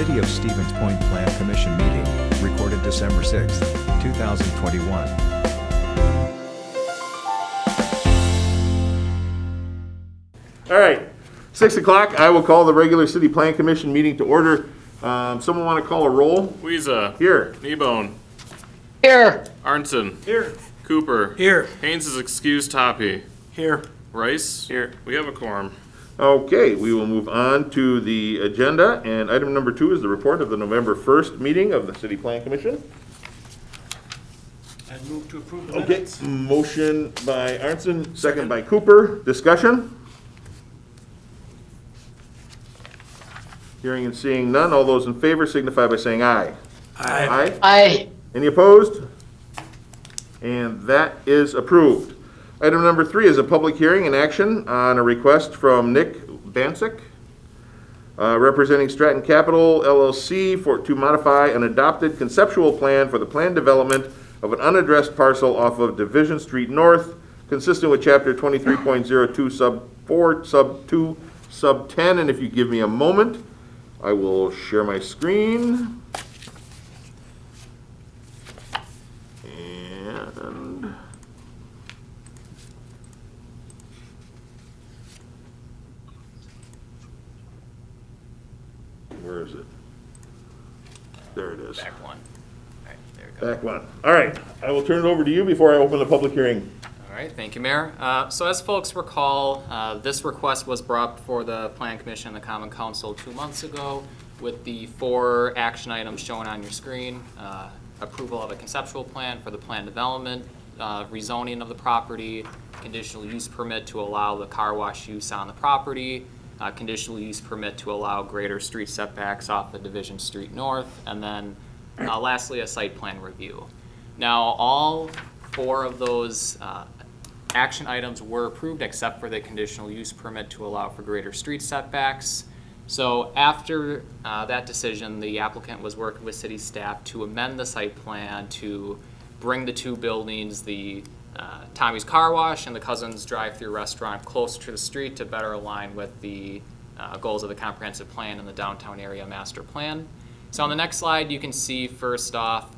City of Stevens Point Plan Commission meeting, recorded December 6, 2021. All right, 6 o'clock, I will call the regular City Plan Commission meeting to order. Someone want to call a roll? Weeza. Here. Kneebone. Here. Arnson. Here. Cooper. Here. Haynes is excused. Toppy. Here. Rice. Here. We have a quorum. Okay, we will move on to the agenda, and item number 2 is the report of the November 1st meeting of the City Plan Commission. I move to approve the Okay, minutes. motion by Arnson, second by Cooper. Discussion? Hearing and seeing none, all those in favor signify by saying aye. Aye. Aye. Any opposed? And that is approved. Item number 3 is a public hearing and action on a request from Nick Bancic, representing Stratton Capital LLC to modify an adopted conceptual plan for the planned development of an unaddressed parcel off of Division Street North, consistent with Chapter 23.02 Sub 4 Sub 2 Sub 10. And if you give me a moment, I will share my screen. And where is it? There it is. Back one. All right, there we go. Back one. All right, I will turn it over to you before I open the public hearing. All right, thank you, Mayor. So as folks recall, this request was brought before the Plan Commission and the Common Council 2 months ago with the 4 action items shown on your screen. Approval of a conceptual plan for the planned development, rezoning of the property, conditional use permit to allow the car wash use on the property, conditional use permit to allow greater street setbacks off of Division Street North, and then lastly, a site plan review. Now, all 4 of those action items were approved except for the conditional use permit to allow for greater street setbacks. So after that decision, the applicant was working with city staff to amend the site plan to bring the 2 buildings, the Tommy's Car Wash and the Cousins Drive-Thru Restaurant, closer to the street to better align with the goals of the comprehensive plan and the downtown area master plan. So on the next slide, you can see first off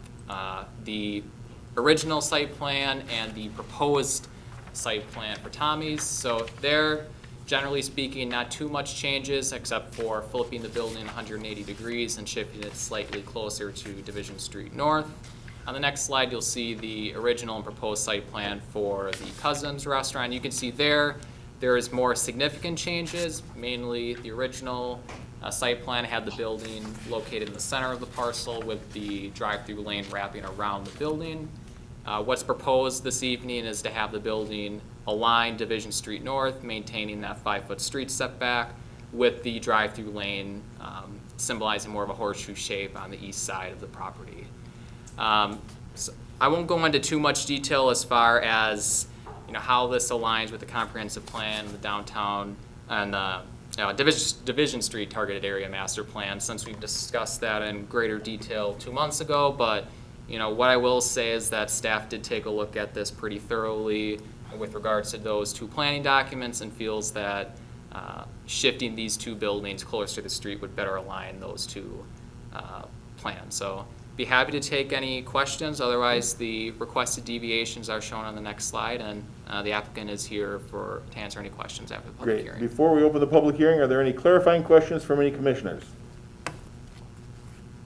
the original site plan and the proposed site plan for Tommy's. So there, generally speaking, not too much changes except for flipping the building 180 degrees and shifting it slightly closer to Division Street North. On the next slide, you'll see the original and proposed site plan for the Cousins Restaurant. You can see there is more significant changes. Mainly the original site plan had the building located in the center of the parcel with the drive-through lane wrapping around the building. What's proposed this evening is to have the building align Division Street North, maintaining that 5-foot street setback with the drive-through lane symbolizing more of a horseshoe shape on the east side of the property. So I won't go into too much detail as far as how this aligns with the comprehensive plan, the downtown, and Division Street targeted area master plan, since we've discussed that in greater detail 2 months ago. But what I will say is that staff did take a look at this pretty thoroughly with regards to those 2 planning documents and feels that shifting these 2 buildings closer to the street would better align those 2 plans. So be happy to take any questions. Otherwise, the requested deviations are shown on the next slide, and the applicant is here to answer any questions after the public hearing. Before we open the public hearing, are there any clarifying questions from any commissioners?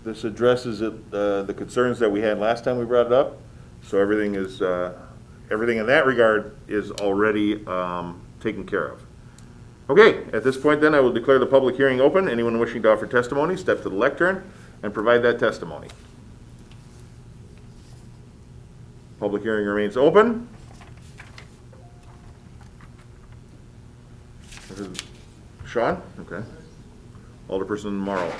This addresses the concerns that we had last time we brought it up, so everything in that regard is already taken care of. Okay, at this point then, I will declare the public hearing open. Anyone wishing to offer testimony, step to the lectern and provide that testimony. Public hearing remains open. This is Sean? Okay. Alderperson Morrow.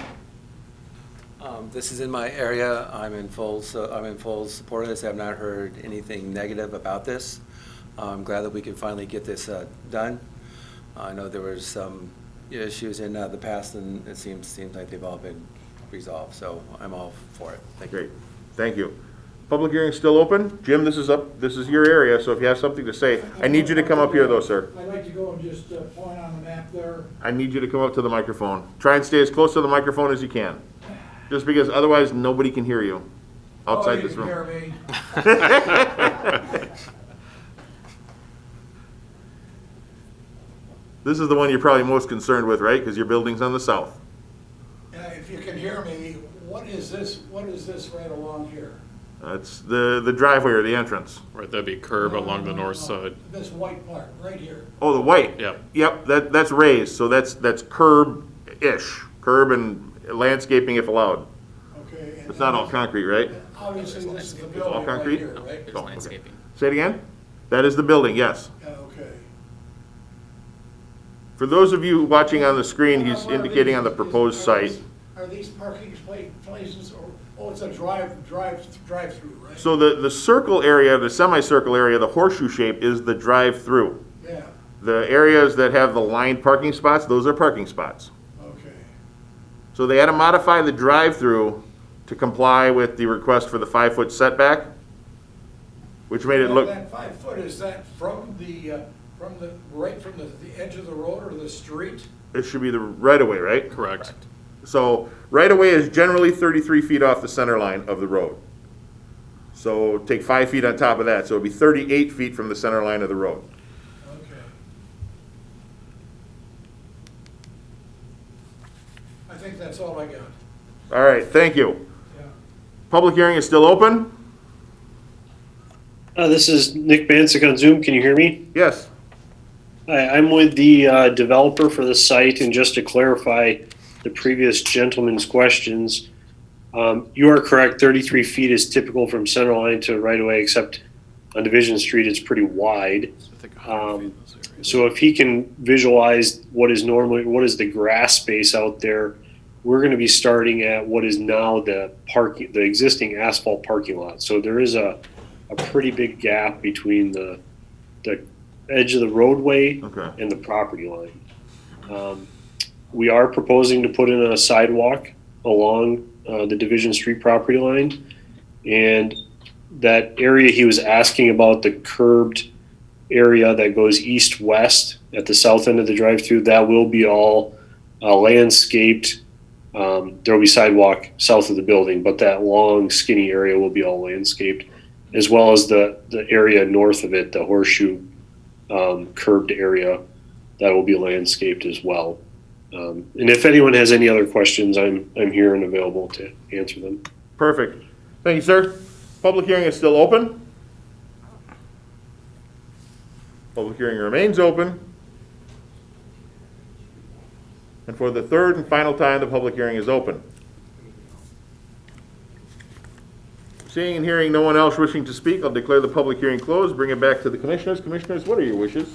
This is in my area. I'm in full support of this. I have not heard anything negative about this. I'm glad that we can finally get this done. I know there were some issues in the past, and it seems like they've all been resolved. So I'm all for it. Thank you. Great. Thank you. Public hearing is still open. Jim, this is your area, so if you have something to say, I need you to come up here though, sir. I'd like to go So just point on the map there. I need you to come up to the microphone. Try and stay as close to the microphone as you can. Just because otherwise nobody can hear you outside this room. Oh, you can hear me. This is the one you're probably most concerned with, right? Because your building's on the south. If you can hear me, what is this right along here? That's the driveway or the entrance. Right, that'd be curb No, along the no, north no. side. This white part, right here. Oh, the white. Yep. Yep, that's raised, so that's curb-ish, curb and landscaping if allowed. Okay. and It's not all concrete, right? Obviously, this is the all building right concrete? here, right? There's Oh, okay. landscaping. Say it again? That is the building, yes. Yeah, okay. For those of you watching on the screen, he's What are indicating these? on the proposed site. Are these parking places, or, oh, it's a drive-through, right? So the circle area, the semicircle area, the horseshoe shape is the drive-through. Yeah, The areas that have the lined parking spots, those are parking spots. okay. So they had to modify the drive-through to comply with the request for the 5-foot setback, which made it look, That 5 foot, is that right from the edge of the road or the street? it should be the right-of-way, right? Correct. So right-of-way is generally 33 feet off the center line of the road. So take 5 feet on top of that, so it'd be 38 feet from the center line of the road. Okay. I think that's all I got. All right, thank you. Yeah. Public hearing is still open? This is Nick Bancic on Zoom. Can you hear me? Yes. Hi, I'm with the developer for the site, and just to clarify the previous gentleman's questions, you are correct. 33 feet is typical from center line to right away, except on Division Street, it's pretty wide. I think 100 feet in those areas. So if he can visualize what is the grass space out there, we're going to be starting at what is now the existing asphalt parking lot. So there is a pretty big gap between the edge of the roadway Okay. and the property line. We are proposing to put in a sidewalk along the Division Street property line, and that area he was asking about, the curbed area that goes east-west at the south end of the drive-through, that will be all landscaped. There will be sidewalk south of the building, but that long skinny area will be all landscaped, as well as the area north of it, the horseshoe curbed area, that will be landscaped as well. And if anyone has any other questions, I'm here and available to answer them. Perfect. Thank you, sir. Public hearing is still open. Public hearing remains open. And for the third and final time, the public hearing is open. Seeing and hearing no one else wishing to speak, I'll declare the public hearing closed, bring it back to the commissioners. Commissioners, what are your wishes?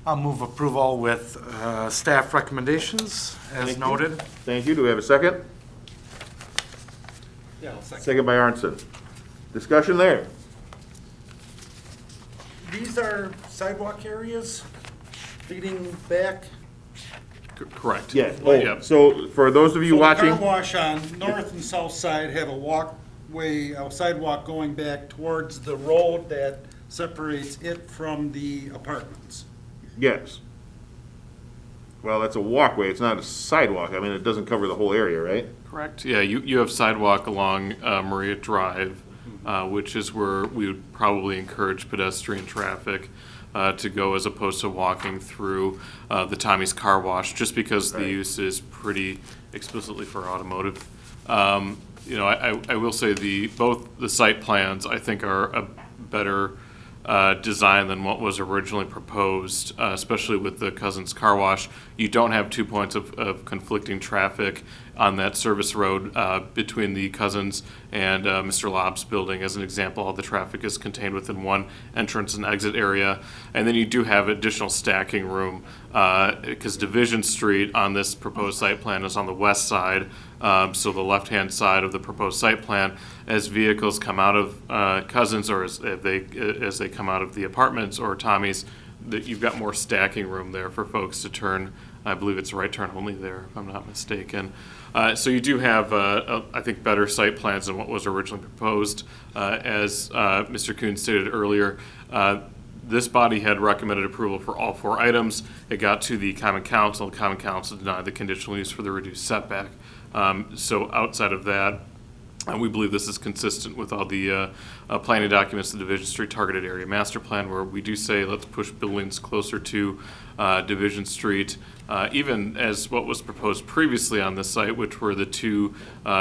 I'll move approval with staff recommendations Thank as you. noted. Thank you. Do we have a second? Yeah, I'll second. Second by Arnson. Discussion there. These are sidewalk areas leading back. Correct. Yeah. Yep. So for those of you So the watching, car wash on north and south side have a walkway, a sidewalk going back towards the road that separates it from the apartments. yes. Well, that's a walkway. It's not a sidewalk. I mean, it doesn't cover the whole area, right? Correct. Yeah, you have sidewalk along Maria Drive, which is where we would probably encourage pedestrian traffic to go as opposed to walking through the Tommy's Car Wash, just because the Right. use is pretty explicitly for automotive. I will say both the site plans, I think, are a better design than what was originally proposed, especially with the Cousins Car Wash. You don't have 2 points of conflicting traffic on that service road between the Cousins and Mr. Lobb's building. As an example, all the traffic is contained within one entrance and exit area. And then you do have additional stacking room because Division Street on this proposed site plan is on the west side, so the left-hand side of the proposed site plan. As vehicles come out of Cousins, or as they come out of the apartments or Tommy's, that you've got more stacking room there for folks to turn I believe it's right turn only there, if I'm not mistaken. So you do have, I think, better site plans than what was originally proposed. As Mr. Kuhn stated earlier, this body had recommended approval for all 4 items. It got to the Common Council. The Common Council denied the conditional use for the reduced setback. So outside of that, we believe this is consistent with all the planning documents, the Division Street Targeted Area Master Plan, where we do say let's push buildings closer to Division Street, even as what was proposed previously on this site, which were the 2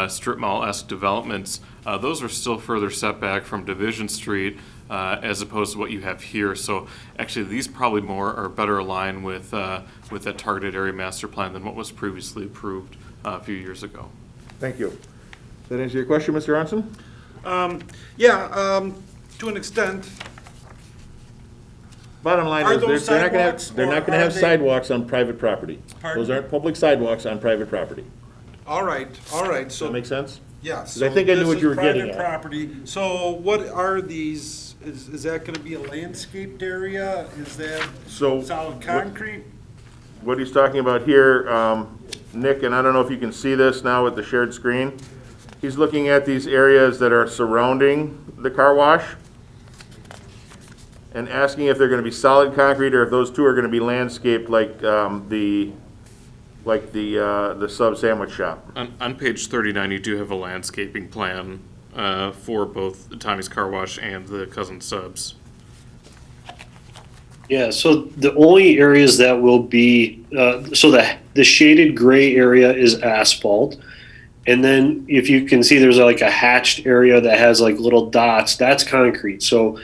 strip mall-esque developments. Those are still further setback from Division Street as opposed to what you have here. So actually, these probably more are better aligned with that Targeted Area Master Plan than what was previously approved a few years ago. Thank you. Does that answer your question, Mr. Aronson? To an extent. Bottom line Are is, those they're not gonna sidewalks, they're not or gonna are have they- sidewalks on private property. Pardon? Those aren't public sidewalks on private property. All right, Does so, that make sense? yes. 'Cause I think I knew so what this you is were getting private at. property. So what are these, is that gonna be a landscaped area? Is that So, solid what- concrete? What he's talking about here, Nick, and I don't know if you can see this now with the shared screen. He's looking at these areas that are surrounding the car wash and asking if they're gonna be solid concrete or if those 2 are gonna be landscaped like the sub sandwich shop. On page 39, you do have a landscaping plan for both Tommy's Car Wash and the Cousin Subs. Yeah, so the only areas that will be, so the shaded gray area is asphalt. And then if you can see, there's like a hatched area that has like little dots, that's concrete. So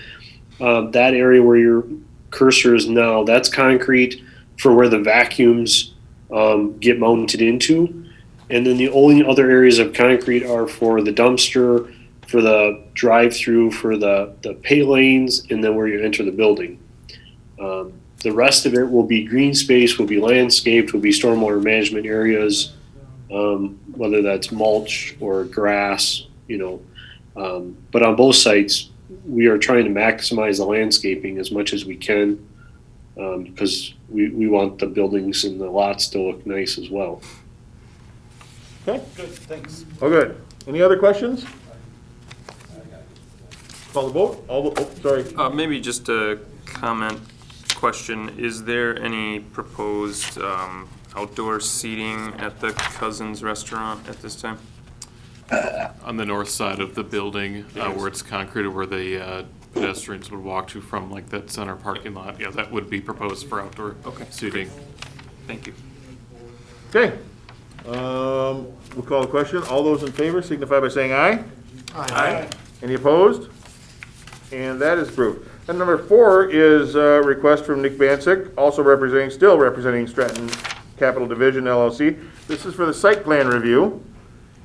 that area where your cursor is now, that's concrete for where the vacuums get mounted into. And then the only other areas of concrete are for the dumpster, for the drive-through, for the pay lanes, and then where you enter the building. The rest of it will be green space, will be landscaped, will be stormwater management areas, whether that's mulch or grass, but on both sites, we are trying to maximize the landscaping as much as we can, because we want the buildings and the lots to look nice as well. Okay? Good, thanks. Oh, good. Any other questions? Call the vote? Sorry. Maybe just a comment question. Is there any proposed outdoor seating at the Cousins Restaurant at this time? On the north side of the building, where it's concreted, where the pedestrians would walk to from like that center parking lot, yeah, that would be proposed for outdoor seating. Thank you. Okay. We'll call the question. All those in favor signify by saying aye. Aye. Any opposed? And that is approved. And number 4 is a request from Nick Bancic, still representing Stratton Capital Division LLC. This is for the site plan review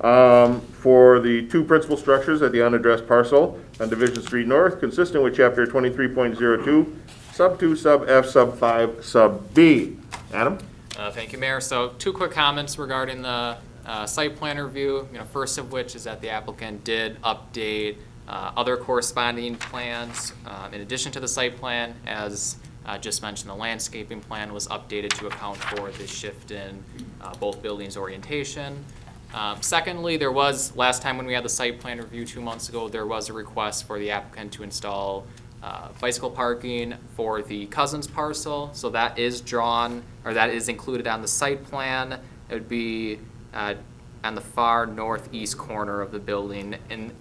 for the 2 principal structures at the unaddressed parcel on Division Street North, consistent with Chapter 23.02, Sub 2, Sub F, Sub 5, Sub B. Adam? Thank you, Mayor. So 2 quick comments regarding the site plan review. First of which is that the applicant did update other corresponding plans in addition to the site plan. As just mentioned, the landscaping plan was updated to account for the shift in both buildings' orientation. Secondly, there was, last time when we had the site plan review 2 months ago, there was a request for the applicant to install bicycle parking for the Cousins parcel. So that is drawn, or that is included on the site plan. It would be on the far northeast corner of the building and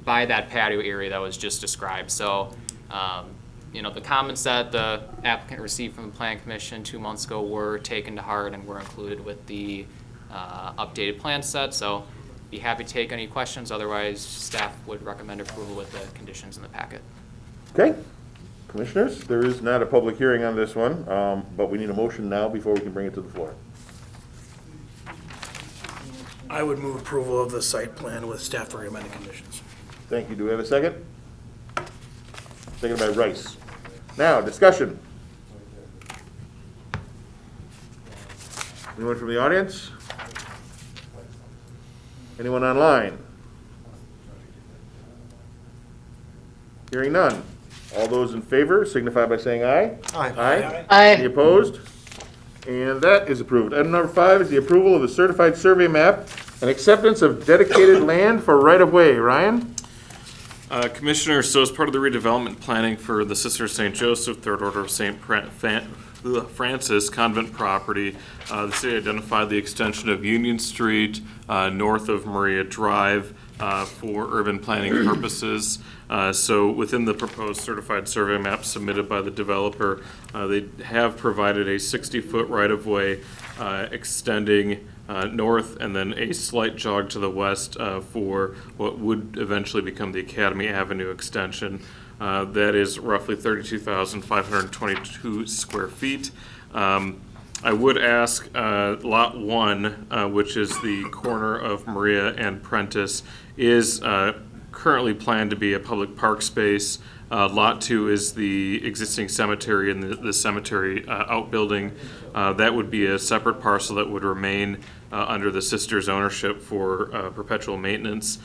by that patio area that was just described. So, the comments that the applicant received from the Plan Commission 2 months ago were taken to heart and were included with the updated plan set. So, be happy to take any questions. Otherwise, staff would recommend approval with the conditions in the packet. Okay. Commissioners, there is not a public hearing on this one, but we need a motion now before we can bring it to the floor. I would move approval of the site plan with staff recommended conditions. Thank you. Do we have a second? Second by Rice. Now, discussion. Anyone from the audience? Anyone online? Hearing none. All those in favor signify by saying aye. Aye. Aye. Any opposed? And that is approved. Item number 5 is the approval of the certified survey map and acceptance of dedicated land for right-of-way. Ryan? Commissioner, so as part of the redevelopment planning for the Sister St. Joseph, Third Order of St. Francis convent property, the city identified the extension of Union Street north of Maria Drive for urban planning purposes. So within the proposed certified survey map submitted by the developer, they have provided a 60-foot right-of-way extending north and then a slight jog to the west for what would eventually become the Academy Avenue extension. That is roughly 32,522 square feet. I would ask Lot 1, which is the corner of Maria and Prentice, is currently planned to be a public park space. Lot 2 is the existing cemetery and the cemetery outbuilding. That would be a separate parcel that would remain under the sisters' ownership for perpetual maintenance.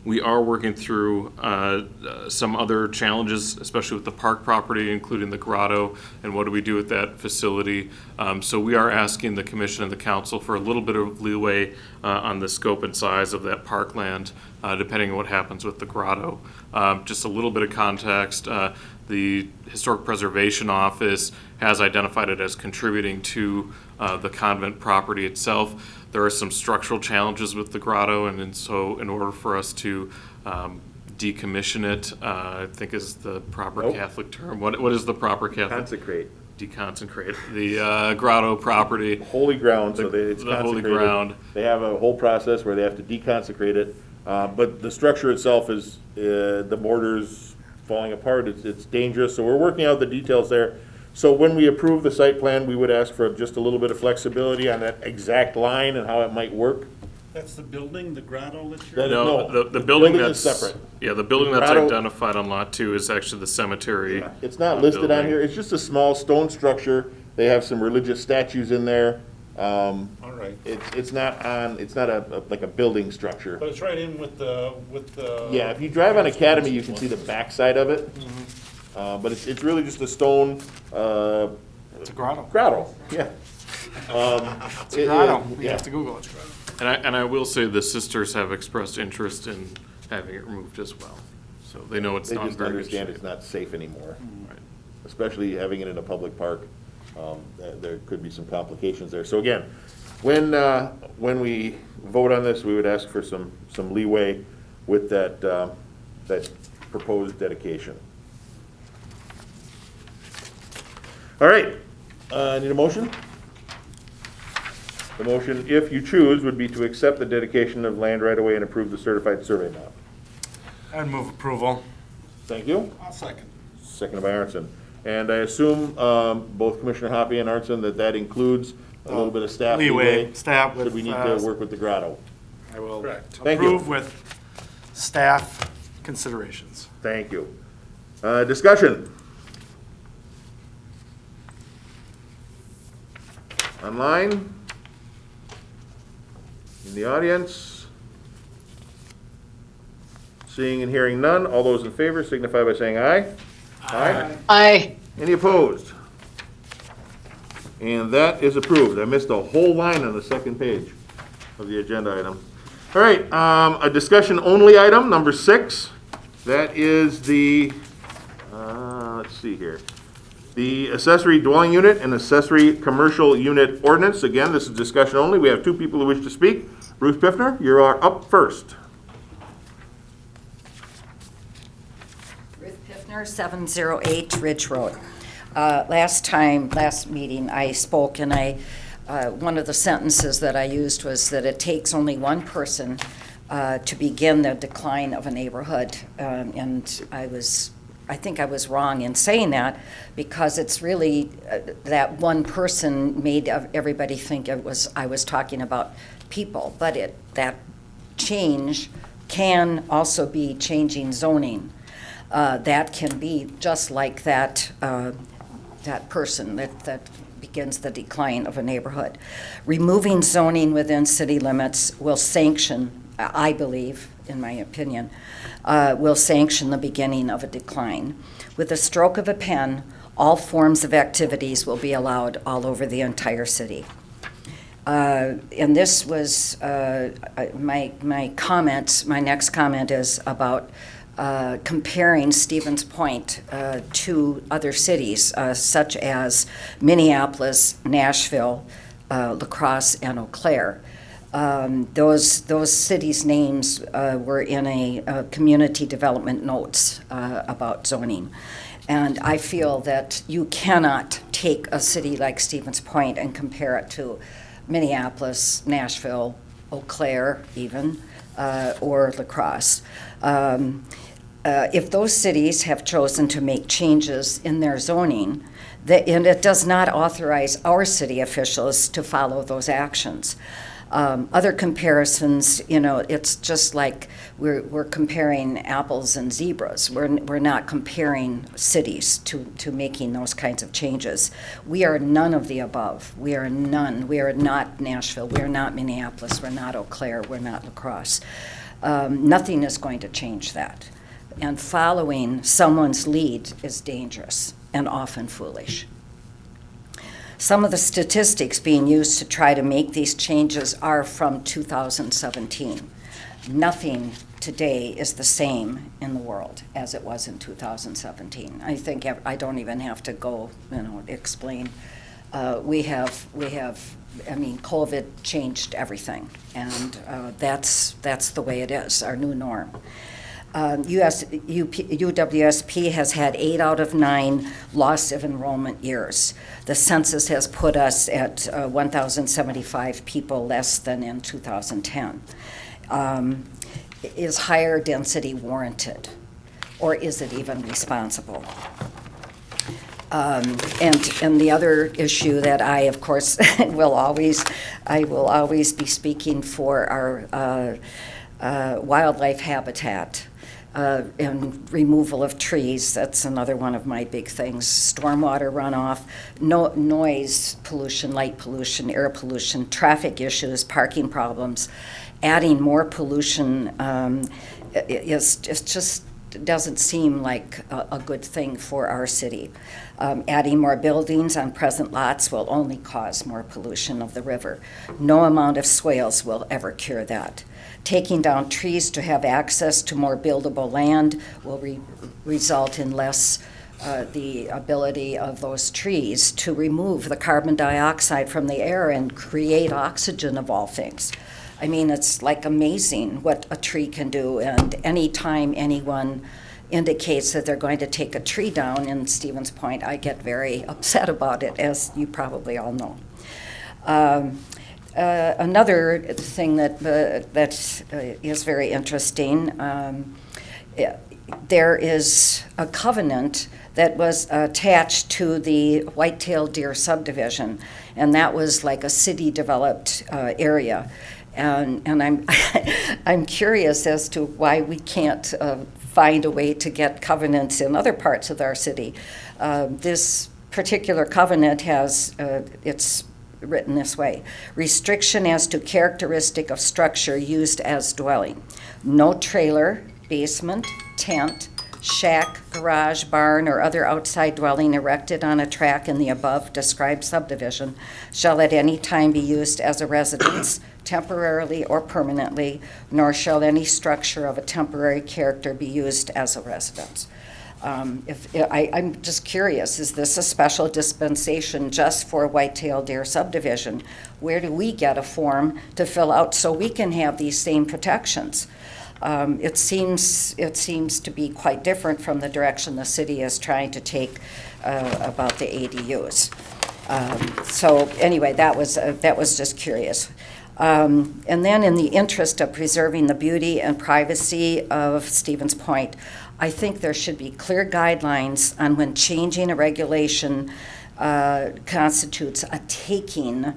We are working through some other challenges, especially with the park property, including the grotto, and what do we do with that facility. So we are asking the commission and the council for a little bit of leeway on the scope and size of that parkland, depending on what happens with the grotto. Just a little bit of context, the Historic Preservation Office has identified it as contributing to the convent property itself. There are some structural challenges with the grotto, and so in order for us to decommission it, I think is the proper Catholic term. What is the proper Catholic? Consecrate. Deconsecrate the grotto property. Holy ground, so it's the holy consecrated. ground. They have a whole process where they have to deconsecrate it, but the structure itself is, the mortar's falling apart. It's dangerous, so we're working out the details there. So when we approve the site plan, we would ask for just a little bit of flexibility on that exact line and how it might work. That's the building, the grotto that you're... No, No, the building is that's separate. Yeah, the building that's Grotto- identified on Lot 2 is actually the cemetery. It's not listed on building. here. It's just a small stone structure. They have some religious statues in there. All right. It's not on, it's not like a building structure. But it's right in with the... Yeah, if you drive on Academy, you can see the backside of it. But it's really just a stone, It's a grotto. grotto, yeah. It's a grotto. You Yeah. have to Google it. And I will say the sisters have expressed interest in having it removed as well. So they know it's They not in just very good understand shape. it's not safe anymore, Right. especially having it in a public park. There could be some complications there. So again, when we vote on this, we would ask for some leeway with that proposed dedication. All right, need a motion? The motion, if you choose, would be to accept the dedication of land right away and approve the certified survey map. I'd move approval. Thank you. I'll second. Seconded by Arnson. And I assume both Commissioner Hoppy and Arnson that includes a little bit of staff leeway. Staff with... Should we need to work with the grotto? I will Correct. Thank you. approve with staff considerations. Thank you. Discussion. Online? In the audience? Seeing and hearing none, all those in favor signify by saying aye. Aye. Aye. Any opposed? And that is approved. I missed a whole line on the second page of the agenda item. All right, a discussion only item, number 6. That is the, let's see here. The accessory dwelling unit and accessory commercial unit ordinance. Again, this is discussion only. We have 2 people who wish to speak. Ruth Piffner, you are up first. Ruth Piffner, 708 Ridge Road. Last meeting, I spoke, and one of the sentences that I used was that it takes only one person to begin the decline of a neighborhood. And I think I was wrong in saying that, because it's really that one person made everybody think I was talking about people. But that change can also be changing zoning. That can be just like that person that begins the decline of a neighborhood. Removing zoning within city limits will sanction, I believe, in my opinion, will sanction the beginning of a decline. With a stroke of a pen, All forms of activities will be allowed all over the entire city. And this was my comments. My next comment is about comparing Stevens Point to other cities, such as Minneapolis, Nashville, La Crosse, and Eau Claire. Those cities' names were in a community development notes about zoning. And I feel that you cannot take a city like Stevens Point and compare it to Minneapolis, Nashville, Eau Claire even, or La Crosse. If those cities have chosen to make changes in their zoning, and it does not authorize our city officials to follow those actions. Other comparisons, it's just like we're comparing apples and zebras. We're not comparing cities to making those kinds of changes. We are none of the above. We are none. We are not Nashville. We are not Minneapolis. We're not Eau Claire. We're not La Crosse. Nothing is going to change that. And following someone's lead is dangerous and often foolish. Some of the statistics being used to try to make these changes are from 2017. Nothing today is the same in the world as it was in 2017. I think I don't even have to go, explain. COVID changed everything, and that's the way it is, our new norm. UWSP has had 8 out of 9 loss of enrollment years. The census has put us at 1,075 people less than in 2010. Is higher density warranted, or is it even responsible? And the other issue that I, of course, will always be speaking for our wildlife habitat. And removal of trees, that's another one of my big things. Stormwater runoff, noise pollution, light pollution, air pollution, traffic issues, parking problems. Adding more pollution just doesn't seem like a good thing for our city. Adding more buildings on present lots will only cause more pollution of the river. No amount of swales will ever cure that. Taking down trees to have access to more buildable land will result in less the ability of those trees to remove the carbon dioxide from the air and create oxygen of all things. I mean, it's like amazing what a tree can do, and anytime anyone indicates that they're going to take a tree down in Stevens Point, I get very upset about it, as you probably all know. Another thing that is very interesting, there is a covenant that was attached to the white-tailed deer subdivision, and that was like a city-developed area. And I'm I'm curious as to why we can't find a way to get covenants in other parts of our city. This particular covenant has it's written this way: restriction as to characteristic of structure used as dwelling. No trailer, basement, tent, shack, garage, barn, or other outside dwelling erected on a tract in the above described subdivision shall at any time be used as a residence, temporarily or permanently, nor shall any structure of a temporary character be used as a residence. I'm just curious, is this a special dispensation just for white-tailed deer subdivision? Where do we get a form to fill out so we can have these same protections? It seems to be quite different from the direction the city is trying to take about the ADUs. So anyway, that was just curious. And then in the interest of preserving the beauty and privacy of Stevens Point, I think there should be clear guidelines on when changing a regulation constitutes a taking,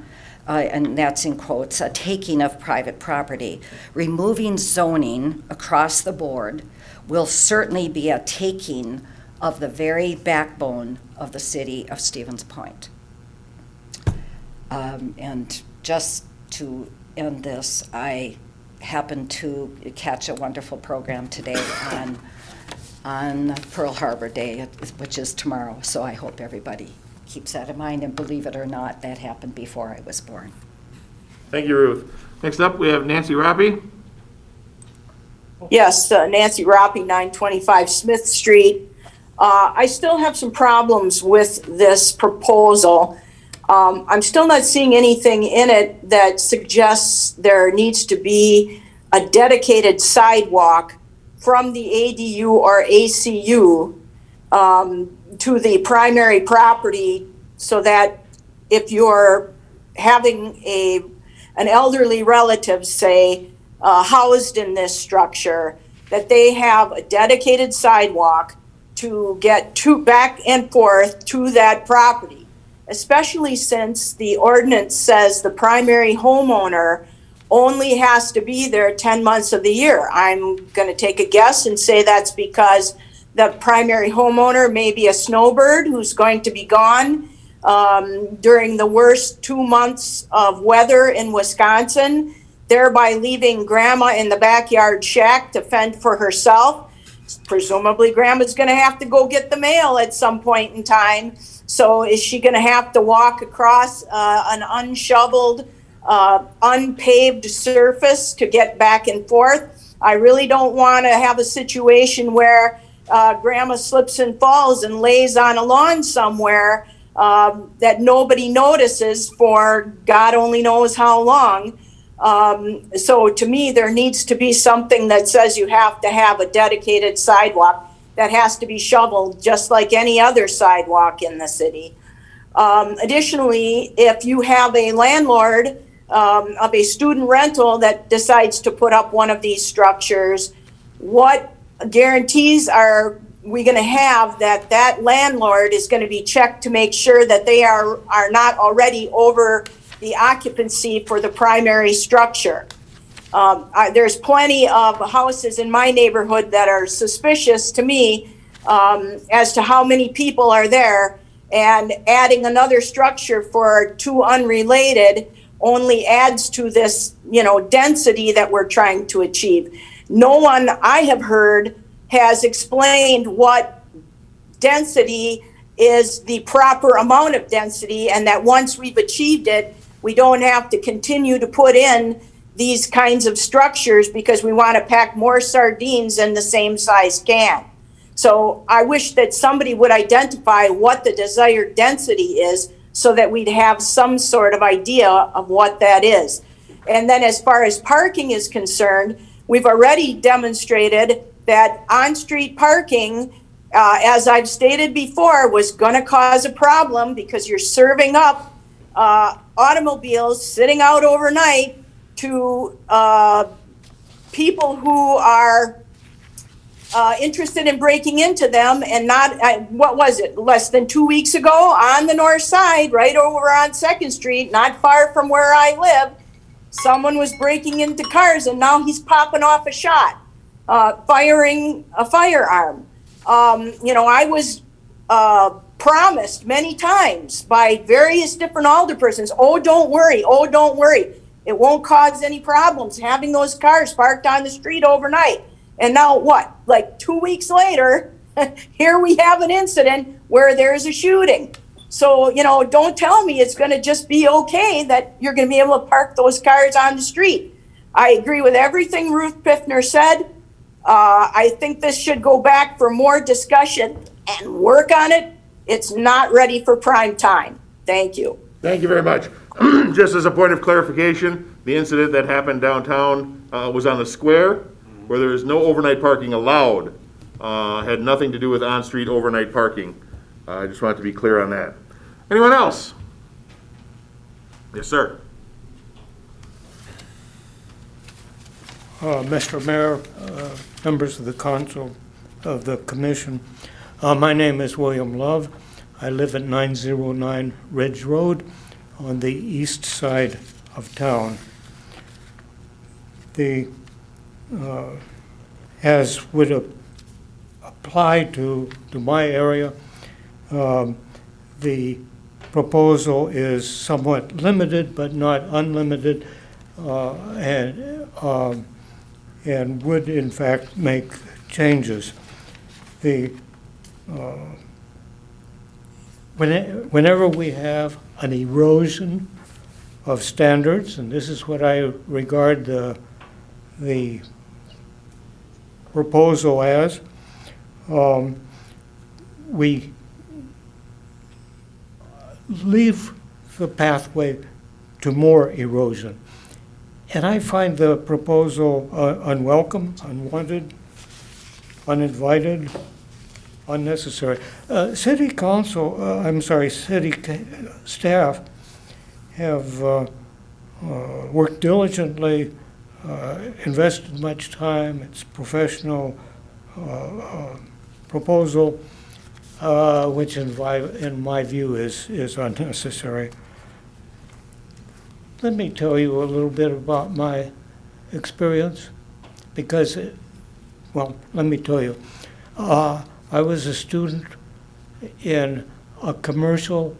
and that's in quotes, a taking of private property. Removing zoning across the board will certainly be a taking of the very backbone of the city of Stevens Point. And just to end this, I happened to catch a wonderful program today on Pearl Harbor Day, which is tomorrow. So I hope everybody keeps that in mind, and believe it or not, that happened before I was born. Thank you, Ruth. Next up, we have Nancy Roppy. Yes, Nancy Roppy, 925 Smith Street. I still have some problems with this proposal. I'm still not seeing anything in it that suggests there needs to be a dedicated sidewalk from the ADU or ACU to the primary property, so that if you're having an elderly relative, say, housed in this structure, that they have a dedicated sidewalk to get back and forth to that property, especially since the ordinance says the primary homeowner only has to be there 10 months of the year. I'm going to take a guess and say that's because the primary homeowner may be a snowbird who's going to be gone during the worst 2 months of weather in Wisconsin, thereby leaving grandma in the backyard shack to fend for herself. Presumably grandma's going to have to go get the mail at some point in time. So is she going to have to walk across an unshoveled, unpaved surface to get back and forth? I really don't want to have a situation where grandma slips and falls and lays on a lawn somewhere that nobody notices for God only knows how long. So to me, there needs to be something that says you have to have a dedicated sidewalk that has to be shoveled just like any other sidewalk in the city. Additionally, if you have a landlord of a student rental that decides to put up one of these structures, what guarantees are we going to have that that landlord is going to be checked to make sure that they are not already over the occupancy for the primary structure? There's plenty of houses in my neighborhood that are suspicious to me as to how many people are there, and adding another structure for two unrelated only adds to this, density that we're trying to achieve. No one I have heard has explained what density is the proper amount of density, and that once we've achieved it, we don't have to continue to put in these kinds of structures because we want to pack more sardines in the same size can. So I wish that somebody would identify what the desired density is so that we'd have some sort of idea of what that is. And then as far as parking is concerned, we've already demonstrated that on-street parking, as I've stated before, was going to cause a problem because you're serving up automobiles sitting out overnight to people who are interested in breaking into them, and not, what was it, less than 2 weeks ago on the north side, right over on 2nd Street, not far from where I live, someone was breaking into cars, and now he's popping off a shot, firing a firearm. I was promised many times by various different alderpersons, oh, don't worry, it won't cause any problems having those cars parked on the street overnight. And now what, like 2 weeks later, here we have an incident where there's a shooting. So, don't tell me it's going to just be okay that you're going to be able to park those cars on the street. I agree with everything Ruth Piffner said. I think this should go back for more discussion and work on it. It's not ready for prime time. Thank you. Thank you very much. Just as a point of clarification, the incident that happened downtown was on the square where there is no overnight parking allowed. Had nothing to do with on-street overnight parking. I just wanted to be clear on that. Anyone else? Yes, sir. Mr. Mayor, members of the council, of the commission, my name is William Love. I live at 909 Ridge Road on the east side of town. As would apply to my area, the proposal is somewhat limited but not unlimited, and would in fact make changes. the, whenever we have an erosion of standards, and this is what I regard the proposal as, we leave the pathway to more erosion. And I find the proposal unwelcome, unwanted, uninvited, unnecessary. City staff have worked diligently, invested much time. It's professional proposal, which in my view is unnecessary. Let me tell you a little bit about my experience, because, let me tell you. I was a student in a commercial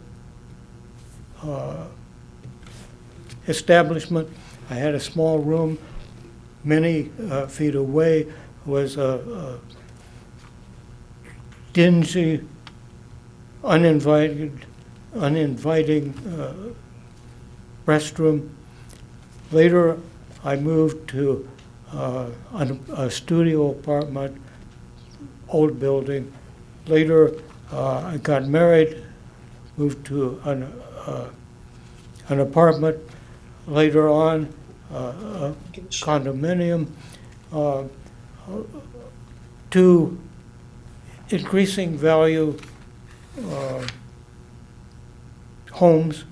establishment. I had a small room. Many feet away was a dingy, uninviting restroom. Later, I moved to a studio apartment, old building. Later, I got married, moved to an apartment. Later on, a condominium, to increasing value homes,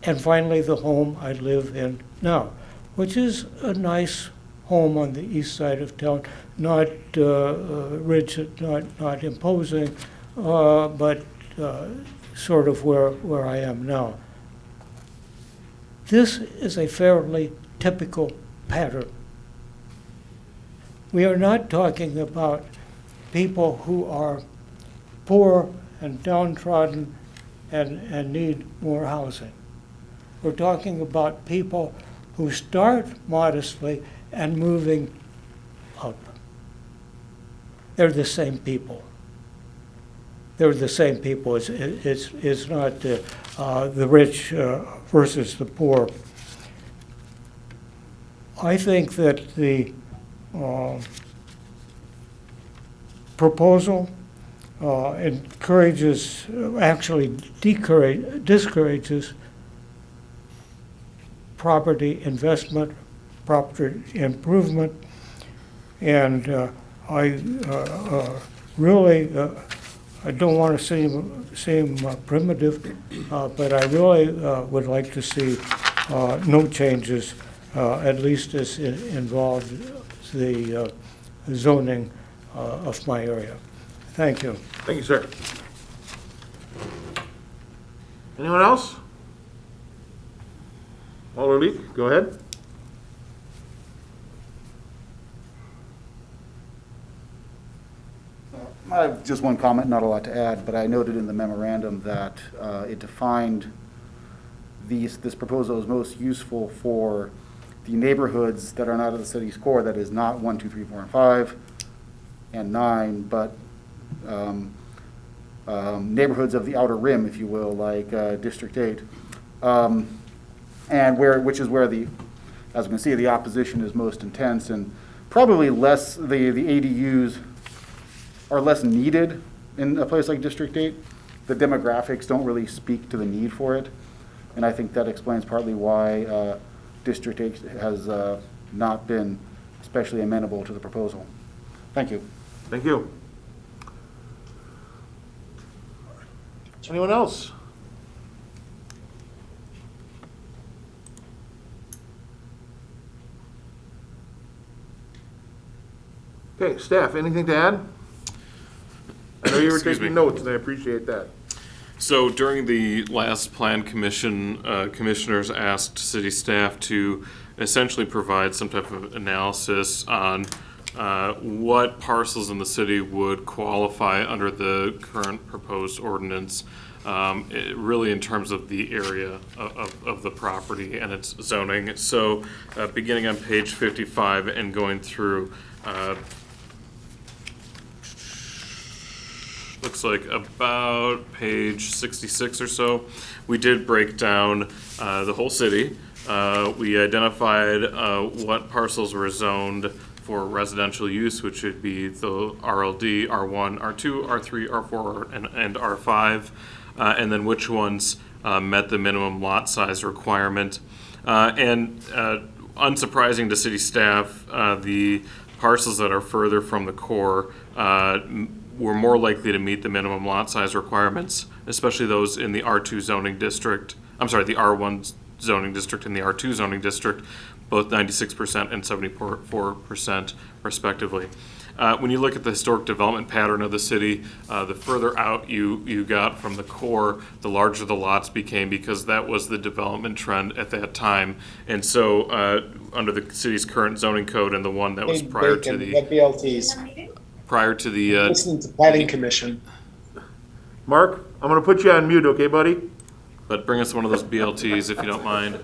and finally the home I live in now, which is a nice home on the east side of town, not rich, not imposing, but sort of where I am now. This is a fairly typical pattern. We are not talking about people who are poor and downtrodden and need more housing. We're talking about people who start modestly and moving up. They're the same people. They're the same people. It's not the rich versus the poor. I think that the proposal encourages, actually discourages property investment, property improvement, and I really, I don't want to seem primitive, but I really would like to see no changes, at least as involved the zoning of my area. Thank you. Thank you, sir. Anyone else? Alder Leek, go ahead. I have just one comment, not a lot to add, but I noted in the memorandum that it defined this proposal as most useful for the neighborhoods that are not at the city's core, that is not 1, 2, 3, 4, and 5, and 9, but neighborhoods of the outer rim, if you will, like District 8, and which is where as we can see, the opposition is most intense, and probably less, the ADUs are less needed in a place like District 8. The demographics don't really speak to the need for it, and I think that explains partly why District 8 has not been especially amenable to the proposal. Thank you. Thank you. Anyone else? Okay, staff, anything to add? I know you were Excuse taking me. notes, and I appreciate that. So during the last plan commission, commissioners asked city staff to essentially provide some type of analysis on what parcels in the city would qualify under the current proposed ordinance, really in terms of the area of the property and its zoning. So beginning on page 55 and going through looks like about page 66 or so, we did break down the whole city. We identified what parcels were zoned for residential use, which would be the RLD, R1, R2, R3, R4, and R5, and then which ones met the minimum lot size requirement. Unsurprising to city staff, the parcels that are further from the core were more likely to meet the minimum lot size requirements, especially those in the R2 zoning district. I'm sorry, the R1 zoning district and the R2 zoning district, both 96% and 74% respectively. When you look at the historic development pattern of the city, the further out you got from the core, the larger the lots became, because that was the development trend at that time. And so under the city's current zoning code and the one that was prior to the BLTs. prior to the Listen to planning commission. Mark, I'm gonna put you on mute, okay, buddy? but bring us one of those BLTs if you don't mind.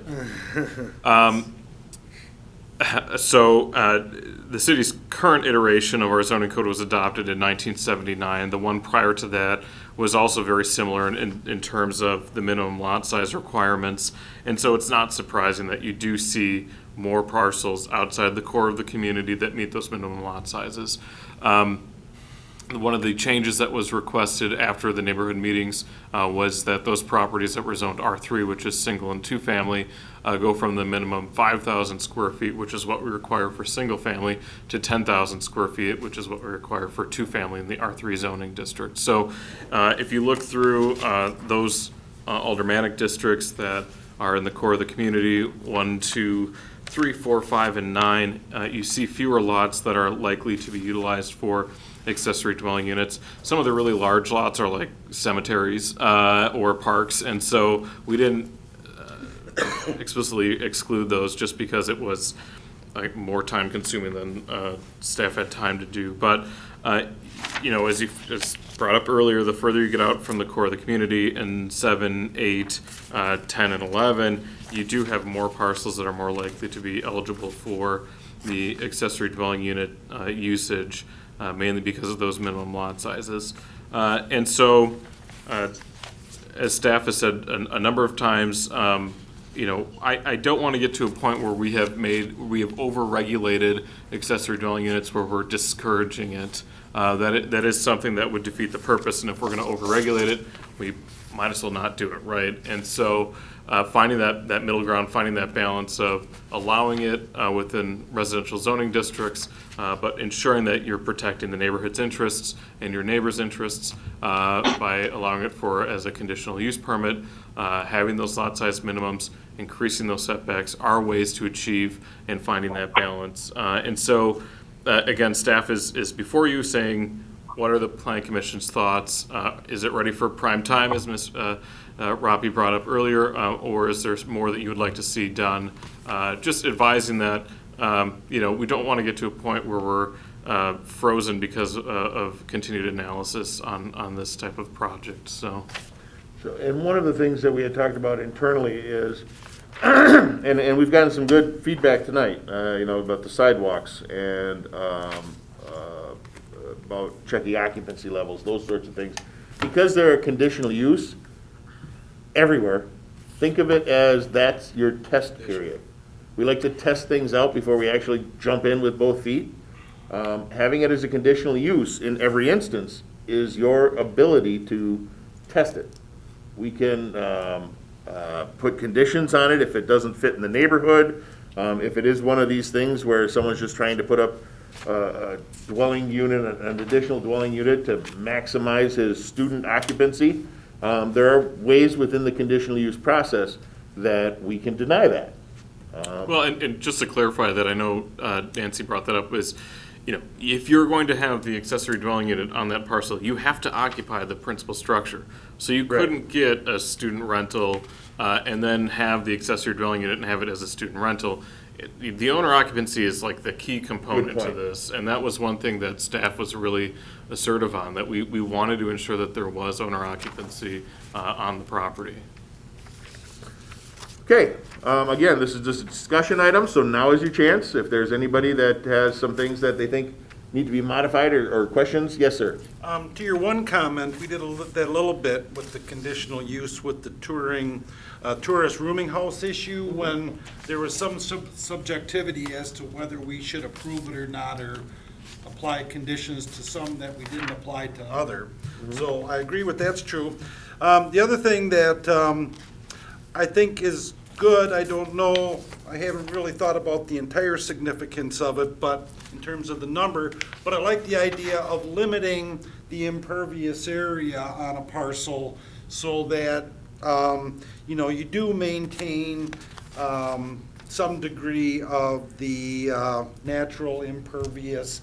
The city's current iteration of our zoning code was adopted in 1979. The one prior to that was also very similar in terms of the minimum lot size requirements. And so it's not surprising that you do see more parcels outside the core of the community that meet those minimum lot sizes. One of the changes that was requested after the neighborhood meetings was that those properties that were zoned R3, which is single and two family, go from the minimum 5,000 square feet, which is what we require for single family, to 10,000 square feet, which is what we require for two family in the R3 zoning district. So if you look through those aldermanic districts that are in the core of the community, 1, 2, 3, 4, 5, and 9, you see fewer lots that are likely to be utilized for accessory dwelling units. Some of the really large lots are like cemeteries or parks, and so we didn't explicitly exclude those just because it was like more time consuming than staff had time to do. But as you brought up earlier, the further you get out from the core of the community in 7, 8, 10, and 11, you do have more parcels that are more likely to be eligible for the accessory dwelling unit usage, mainly because of those minimum lot sizes. And so, as staff has said a number of times, I don't want to get to a point where we have over-regulated accessory dwelling units where we're discouraging it. That is something that would defeat the purpose, and if we're going to over-regulate it, we might as well not do it, right? And so finding that middle ground, finding that balance of allowing it within residential zoning districts, but ensuring that you're protecting the neighborhood's interests and your neighbor's interests by allowing it as a conditional use permit, having those lot size minimums, increasing those setbacks are ways to achieve and finding that balance. And so, again, staff is before you saying, what are the Planning Commission's thoughts? Is it ready for prime time, as Ms. Roppy brought up earlier, or is there more that you would like to see done? Just advising that, we don't want to get to a point where we're frozen because of continued analysis on this type of project. So, and one of the things that we had talked about internally is, and we've gotten some good feedback tonight, about the sidewalks and about checking occupancy levels, those sorts of things. Because they're a conditional use everywhere, think of it as that's your test period. We like to test things out before we actually jump in with both feet. Having it as a conditional use in every instance is your ability to test it. We can put conditions on it if it doesn't fit in the neighborhood. If it is one of these things where someone's just trying to put up a dwelling unit, an additional dwelling unit to maximize his student occupancy, there are ways within the conditional use process that we can deny that. Well, and just to clarify that, I know Nancy brought that up, is if you're going to have the accessory dwelling unit on that parcel, you have to occupy the principal structure. So you couldn't get a student rental and then have the accessory dwelling unit and have it as a student rental. The owner occupancy is like the key component to this, and that was one thing that staff was really assertive on, that we wanted to ensure that there was owner occupancy on the property. Okay, again, this is just a discussion item, so now is your chance. If there's anybody that has some things that they think need to be modified or questions? Yes, sir. To your one comment, we did that a little bit with the conditional use with the tourist rooming house issue, when there was some subjectivity as to whether we should approve it or not, or apply conditions to some that we didn't apply to other. So I agree with that's true. The other thing that I think is good, I don't know, I haven't really thought about the entire significance of it, but in terms of the number, but I like the idea of limiting the impervious area on a parcel so that, you know, you do maintain some degree of the natural impervious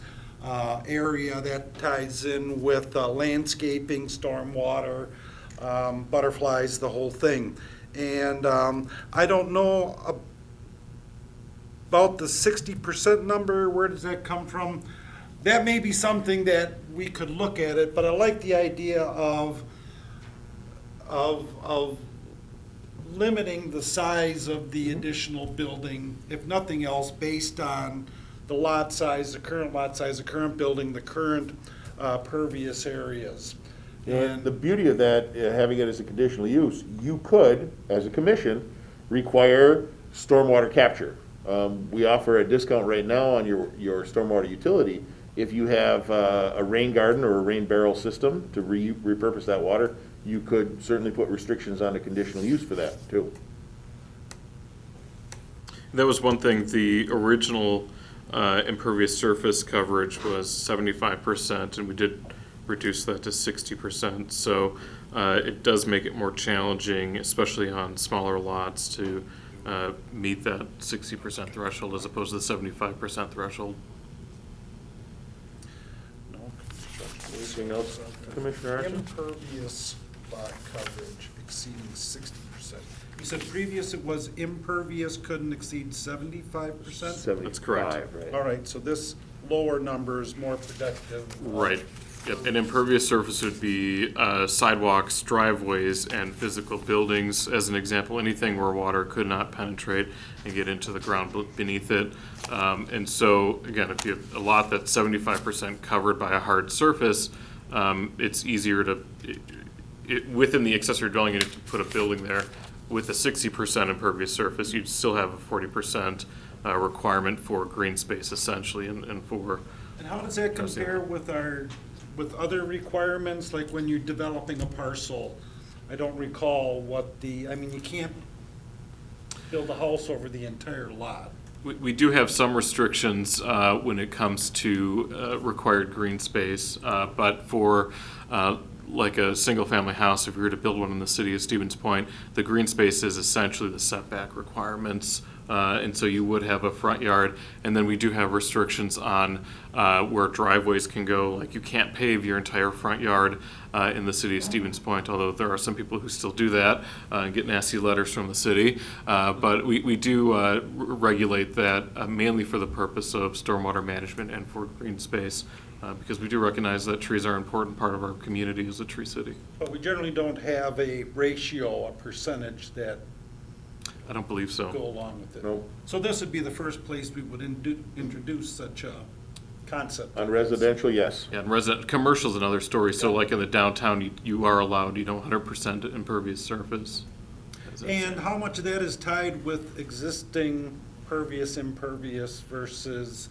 area that ties in with landscaping, stormwater, butterflies, the whole thing. And I don't know about the 60% number, where does that come from? That may be something that we could look at it, but I like the idea of limiting the size of the additional building, if nothing else, based on the lot size, the current lot size, the current building, the current pervious areas. And the beauty of that, having it as a conditional use, you could, as a commission, require stormwater capture. We offer a discount right now on your stormwater utility. If you have a rain garden or a rain barrel system to repurpose that water, you could certainly put restrictions on the conditional use for that too. That was one thing, the original impervious surface coverage was 75%, and we did reduce that to 60%. So it does make it more challenging, especially on smaller lots, to meet that 60% threshold as opposed to the 75% threshold. Anything else, Commissioner Archer? Impervious lot coverage exceeding 60%. You said previous it was impervious couldn't exceed 75%? That's correct. Right. All right, so this lower number is more protective. Right. Yep. An impervious surface would be sidewalks, driveways, and physical buildings. As an example, anything where water could not penetrate and get into the ground beneath it. And so, again, if you have a lot that's 75% covered by a hard surface, it's easier to, within the accessory dwelling unit, to put a building there. With a 60% impervious surface, you'd still have a 40% requirement for green space, essentially, and for. And how does that compare with other requirements, like when you're developing a parcel? I don't recall what I mean, you can't build a house over the entire lot. We do have some restrictions when it comes to required green space, but for like a single-family house, if you were to build one in the city of Stevens Point, the green space is essentially the setback requirements. And so you would have a front yard, and then we do have restrictions on where driveways can go. Like, you can't pave your entire front yard in the city of Stevens Point, although there are some people who still do that and get nasty letters from the city. But we do regulate that mainly for the purpose of stormwater management and for green space, because we do recognize that trees are an important part of our community as a tree city. But we generally don't have a ratio, a percentage that I don't believe so. go along with it. Nope. So this would be the first place we would introduce such a concept. On residential, yes. Yeah, and commercial's another story. So like in the downtown, you are allowed, 100% impervious surface. And how much of that is tied with existing pervious, impervious versus,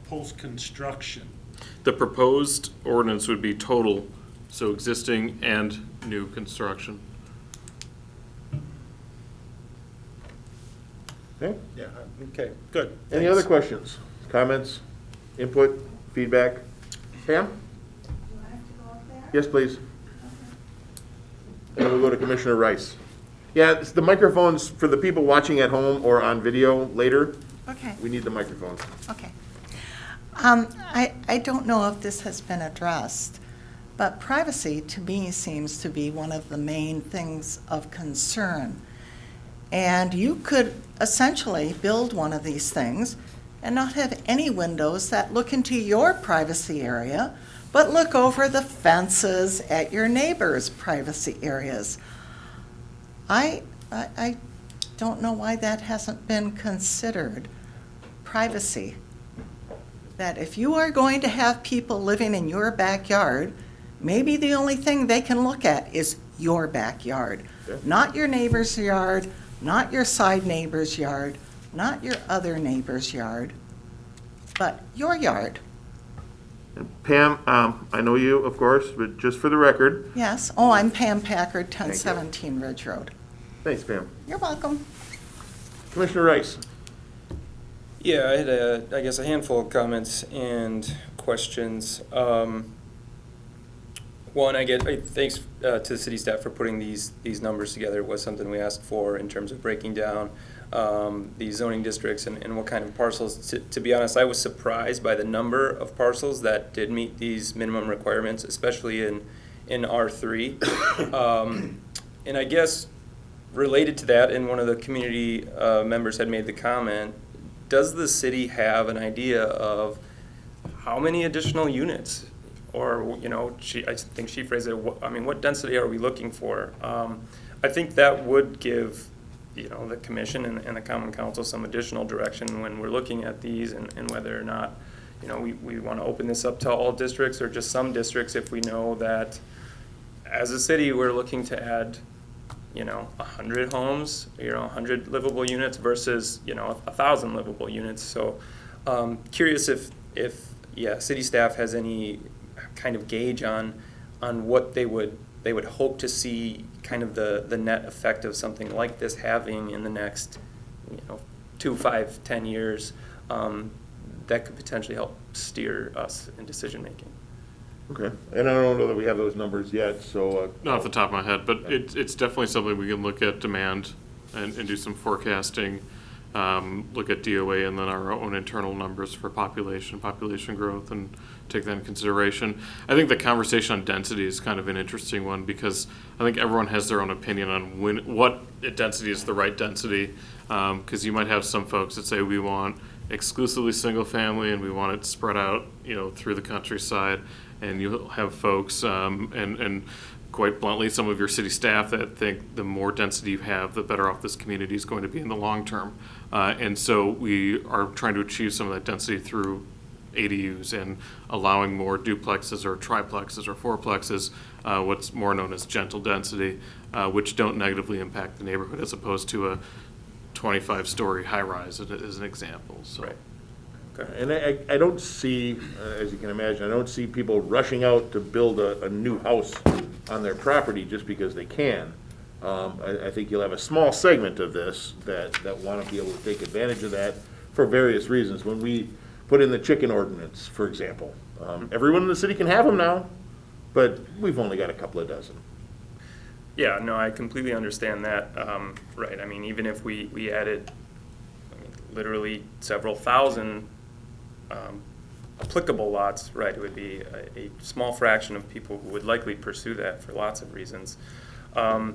post-construction? The proposed ordinance would be total, so existing and new construction. Okay. Yeah, okay, good. Any Thanks. other questions, comments, input, feedback? Pam? Yes, please. And then we'll go to Commissioner Rice. Yeah, it's the microphones for the people watching at home or on video later. Okay. We need the microphones. Okay. I don't know if this has been addressed, but privacy to me seems to be one of the main things of concern. And you could essentially build one of these things and not have any windows that look into your privacy area, but look over the fences at your neighbors' privacy areas. I don't know why that hasn't been considered. Privacy. that if you are going to have people living in your backyard, maybe the only thing they can look at is your backyard, not your neighbor's yard, not your side neighbor's yard, not your other neighbor's yard, but your yard. Pam, I know you, of course, but just for the record. Yes. Oh, I'm Pam Packard, 1017 Ridge Road. Thanks, Pam. You're welcome. Commissioner Rice. Yeah, I had, I guess, a handful of comments and questions. One, thanks to the city staff for putting these numbers together. It was something we asked for in terms of breaking down these zoning districts and what kind of parcels. To be honest, I was surprised by the number of parcels that did meet these minimum requirements, especially in R3. And I guess related to that, and one of the community members had made the comment, does the city have an idea of how many additional units? Or, I think she phrased it, what density are we looking for? I think that would give, the commission and the common council some additional direction when we're looking at these and whether or not, we want to open this up to all districts or just some districts if we know that as a city, we're looking to add, 100 homes, 100 livable units versus, 1,000 livable units. So curious if city staff has any kind of gauge on what they would hope to see kind of the net effect of something like this having in the next 2, 5, 10 years that could potentially help steer us in decision making. Okay, and I don't know that we have those numbers yet, so. Not off the top of my head, but it's definitely something we can look at demand and do some forecasting, look at DOA and then our own internal numbers for population growth and take that into consideration. I think the conversation on density is kind of an interesting one because I think everyone has their own opinion on what density is the right density. Because you might have some folks that say we want exclusively single family and we want it spread out, through the countryside. And you'll have folks, and quite bluntly, some of your city staff that think the more density you have, the better off this community is going to be in the long term. And so we are trying to achieve some of that density through ADUs and allowing more duplexes or triplexes or fourplexes, what's more known as gentle density, which don't negatively impact the neighborhood as opposed to a 25-story high-rise as an example. So. Right. Okay. And I don't see, as you can imagine, I don't see people rushing out to build a new house on their property just because they can. I think you'll have a small segment of this that want to be able to take advantage of that for various reasons. When we put in the chicken ordinance, for example, everyone in the city can have them now, but we've only got a couple of dozen. Yeah, no, I completely understand that. Right, even if we added literally several thousand applicable lots, right, it would be a small fraction of people who would likely pursue that for lots of reasons. I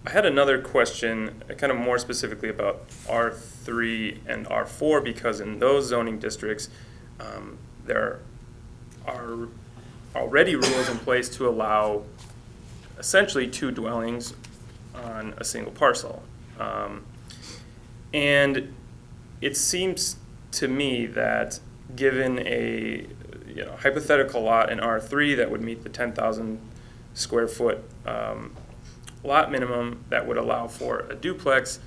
had another question, kind of more specifically about R3 and R4, because in those zoning districts, there are already rules in place to allow essentially 2 dwellings on a single parcel. And it seems to me that given a hypothetical lot in R3 that would meet the 10,000 square foot lot minimum that would allow for a duplex,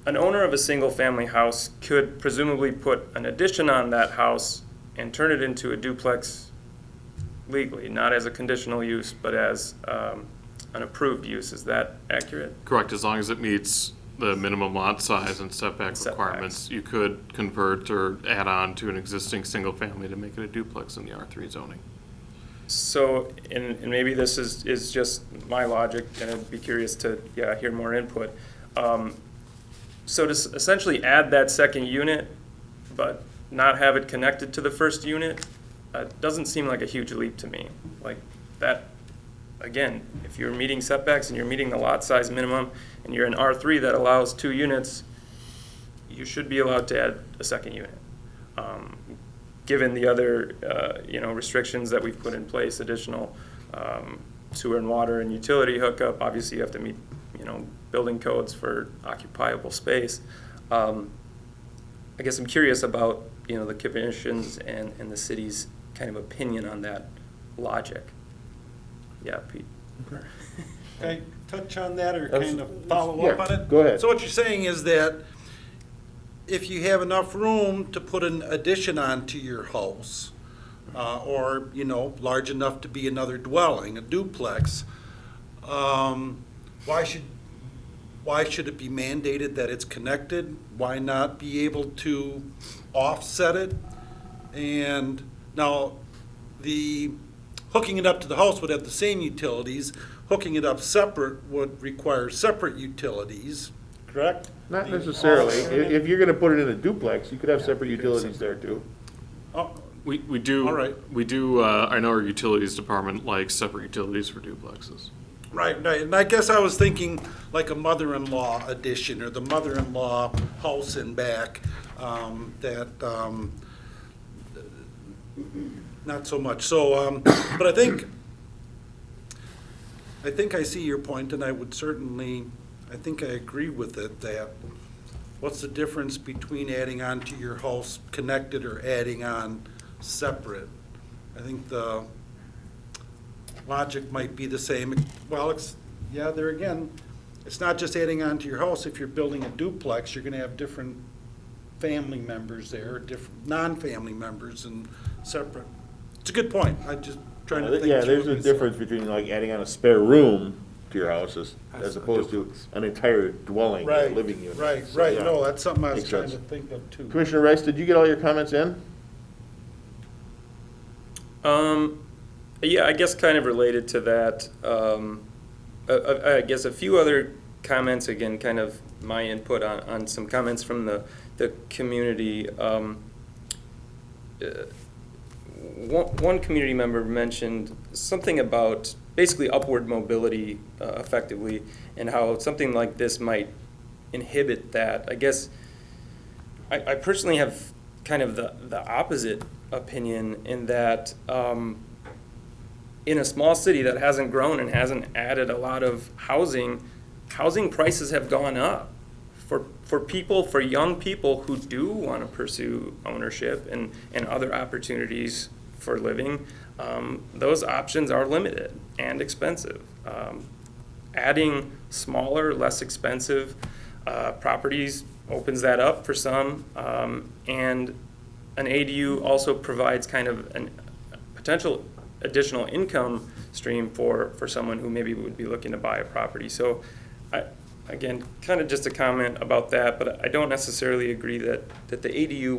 an owner of a single family house could presumably put an addition on that house and turn it into a duplex legally, not as a conditional use, but as an approved use. Is that accurate? Correct, as long as it meets the minimum lot size and setback requirements, you could convert or add on to an existing single family to make it a duplex in the R3 zoning. So, and maybe this is just my logic, and I'd be curious to hear more input. So to essentially add that second unit, but not have it connected to the first unit, doesn't seem like a huge leap to me. Like that, again, if you're meeting setbacks and you're meeting the lot size minimum, and you're in R3 that allows 2 units, you should be allowed to add a second unit. Given the other, restrictions that we've put in place, additional sewer and water and utility hookup, obviously you have to meet, building codes for occupiable space. I guess I'm curious about, the commission's and the city's kind of opinion on that logic. Yeah, Pete. Can I touch on that or That's- kind of follow yeah, up on it? go ahead. So what you're saying is that if you have enough room to put an addition onto your house, or, large enough to be another dwelling, a duplex, why should it be mandated that it's connected? Why not be able to offset it? And now, the hooking it up to the house would have the same utilities. Hooking it up separate would require separate utilities, correct? Not necessarily. If you're gonna put it in a duplex, you could have separate utilities there too. Oh, We do. All right. We do, I know our utilities department likes separate utilities for duplexes. right. And I guess I was thinking like a mother-in-law addition or the mother-in-law house and back, not so much. So, but I think I see your point, and I think I agree with it, that what's the difference between adding on to your house connected or adding on separate? I think the logic might be the same. Well, there again, it's not just adding on to your house. If you're building a duplex, you're gonna have different family members there, different non-family members and separate. It's a good point. I just trying to think. Yeah, through there's a it. difference between like adding on a spare room to your house as opposed to an entire dwelling, Right, living unit. right. So, yeah. No, that's something I was Makes trying to sense. think of too. Commissioner Rice, did you get all your comments in? Yeah, I guess kind of related to that, I guess a few other comments, again, kind of my input on some comments from the community. One community member mentioned something about basically upward mobility effectively, and how something like this might inhibit that. I guess I personally have kind of the opposite opinion in that in a small city that hasn't grown and hasn't added a lot of housing prices have gone up. For young people who do want to pursue ownership and other opportunities for living, those options are limited and expensive. Adding smaller, less expensive properties opens that up for some, and an ADU also provides kind of a potential additional income stream for someone who maybe would be looking to buy a property. So again, kind of just a comment about that, but I don't necessarily agree that the ADU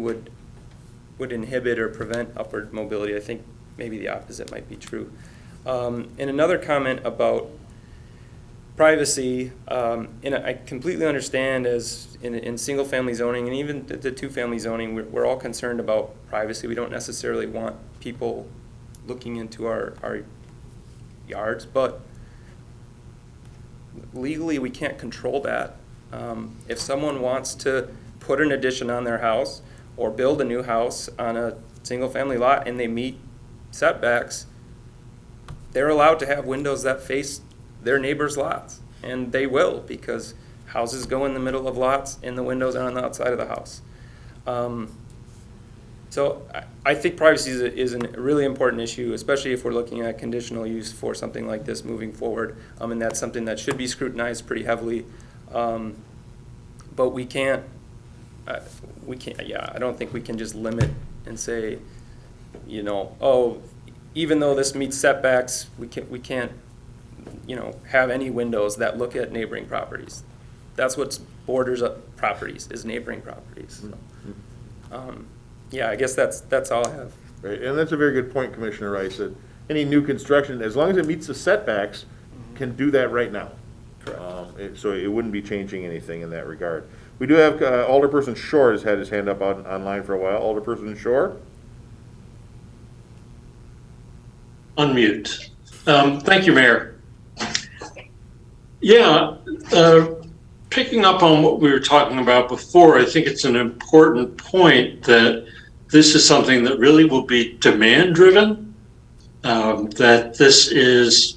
would inhibit or prevent upward mobility. I think maybe the opposite might be true. And another comment about privacy, and I completely understand as in single-family zoning and even the two-family zoning, we're all concerned about privacy. We don't necessarily want people looking into our yards, but legally we can't control that. If someone wants to put an addition on their house or build a new house on a single-family lot and they meet setbacks, they're allowed to have windows that face their neighbors' lots, and they will, because houses go in the middle of lots and the windows are on the outside of the house. So I think privacy is a really important issue, especially if we're looking at conditional use for something like this moving forward, and that's something that should be scrutinized pretty heavily. But we can't, I don't think we can just limit and say, even though this meets setbacks, we can't, have any windows that look at neighboring properties. That's what borders up properties, is neighboring properties. So, I guess that's all I have. Right, and that's a very good point, Commissioner Rice, that any new construction, as long as it meets the setbacks, can do that right now. Correct. So it wouldn't be changing anything in that regard. We do have Alderperson Shore has had his hand up online for a while. Alderperson Shore? Unmute. Thank you, Mayor. Yeah, picking up on what we were talking about before, I think it's an important point that this is something that really will be demand-driven. That this is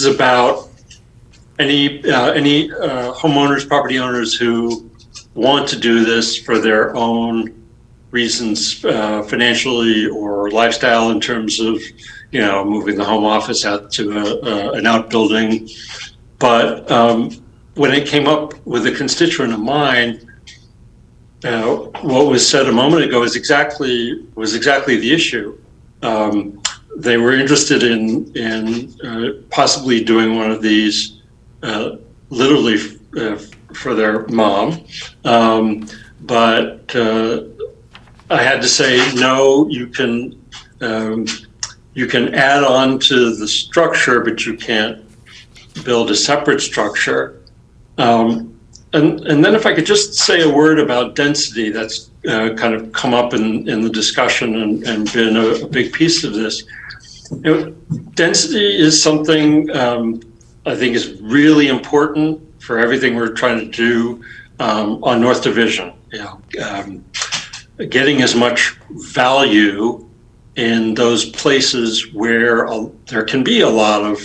about any homeowners, property owners who want to do this for their own reasons, financially or lifestyle in terms of, moving the home office out to an outbuilding. But when it came up with a constituent of mine, what was said a moment ago was exactly the issue. They were interested in possibly doing one of these, literally for their mom, but I had to say no. You can add on to the structure, but you can't build a separate structure. And then if I could just say a word about density, that's kind of come up in the discussion and been a big piece of this. Density is something I think is really important for everything we're trying to do on North Division. Getting as much value in those places where there can be a lot of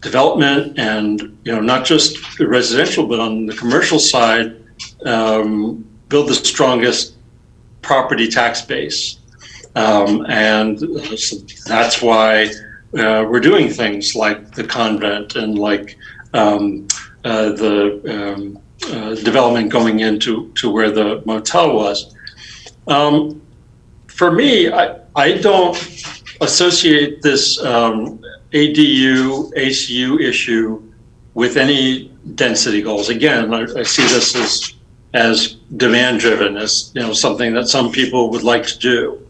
development and, not just residential, but on the commercial side, build the strongest property tax base. And so that's why we're doing things like the convent and like the development going into where the motel was. For me, I don't associate this ADU, ACU issue with any density goals. Again, I see this as demand driven, as something that some people would like to do,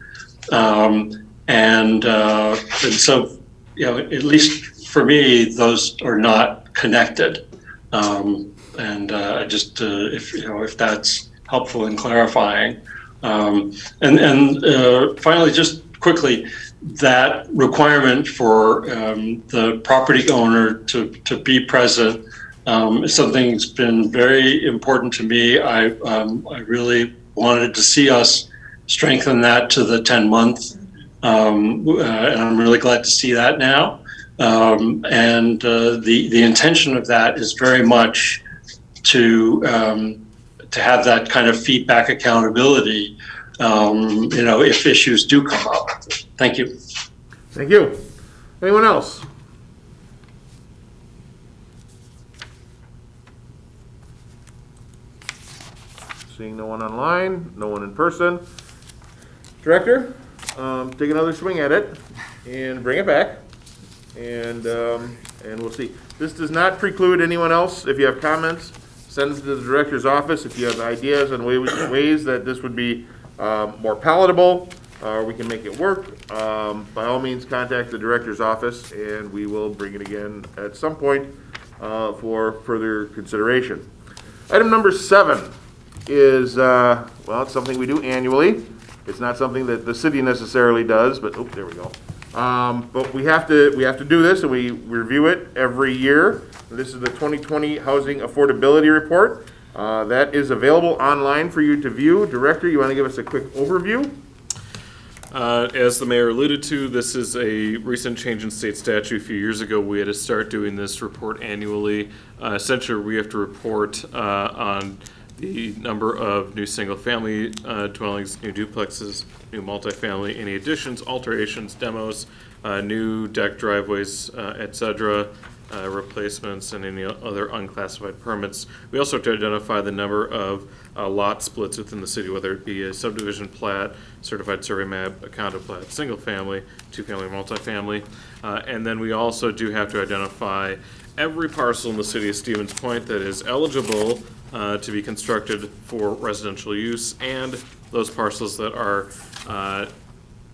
and so at least for me, those are not connected. And I just if that's helpful in clarifying, and finally, just quickly, that requirement for the property owner to be present is something that's been very important to me. I really wanted to see us strengthen that to the 10-month, and I'm really glad to see that now. And the intention of that is very much to have that kind of feedback accountability, if issues do come up. Thank you. Thank you. Anyone else? Seeing no one online, no one in person. Director, take another swing at it and bring it back, and we'll see. This does not preclude anyone else. If you have comments, send them to the director's office. If you have ideas on ways that this would be more palatable, we can make it work, by all means contact the director's office and we will bring it again at some point for further consideration. Item number 7 is, it's something we do annually. It's not something that the city necessarily does, but, there we go. But we have to do this, and we review it every year. This is the 2020 Housing Affordability Report. That is available online for you to view. Director, you want to give us a quick overview? As the mayor alluded to, this is a recent change in state statute. A few years ago, we had to start doing this report annually. Essentially, we have to report on the number of new single-family dwellings, new duplexes, new multifamily, any additions, alterations, demos, new deck driveways, etc., replacements, and any other unclassified permits. We also have to identify the number of lot splits within the city, whether it be a subdivision plat, certified survey map, a condo plat, single family, two-family, multifamily. And then we also do have to identify every parcel in the city of Stevens Point that is eligible to be constructed for residential use, and those parcels that are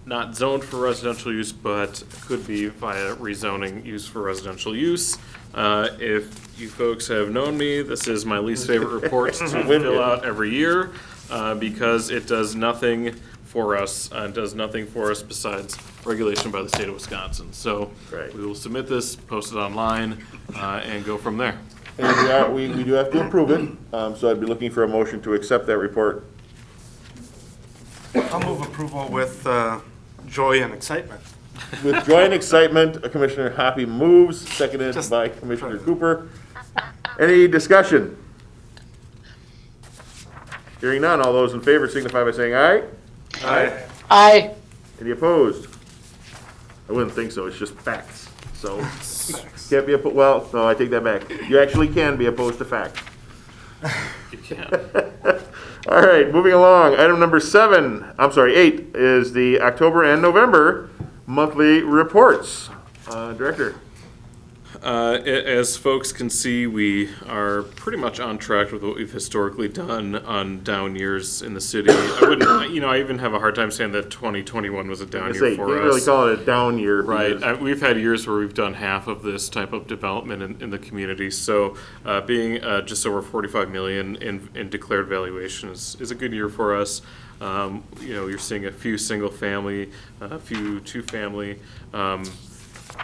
not zoned for residential use, but could be via rezoning use for residential use. If you folks have known me, this is my least favorite report to fill out every year because it does nothing for us, does nothing for us besides regulation by the state of Wisconsin. So we will submit this, post it online, and go from there. And we do have to approve it, so I'd be looking for a motion to accept that report. I'll move approval with joy and excitement. With joy and excitement, Commissioner Hoppy moves, seconded by Commissioner Cooper. Any discussion? Hearing none, all those in favor signify by saying aye. Aye. Aye. Any opposed? I wouldn't think so, it's just facts. So, can't be, well, no, I take that back. You actually can be opposed to facts. You can. All right, moving along. Item number 8 is the October and November monthly reports. Director. As folks can see, we are pretty much on track with what we've historically done on down years in the city. I wouldn't, I even have a hard time saying that 2021 was a down year for us. Can't really call it a down year. Right. We've had years where we've done half of this type of development in the community. So being just over 45 million in declared valuation is a good year for us. You're seeing a few single family, a few two family,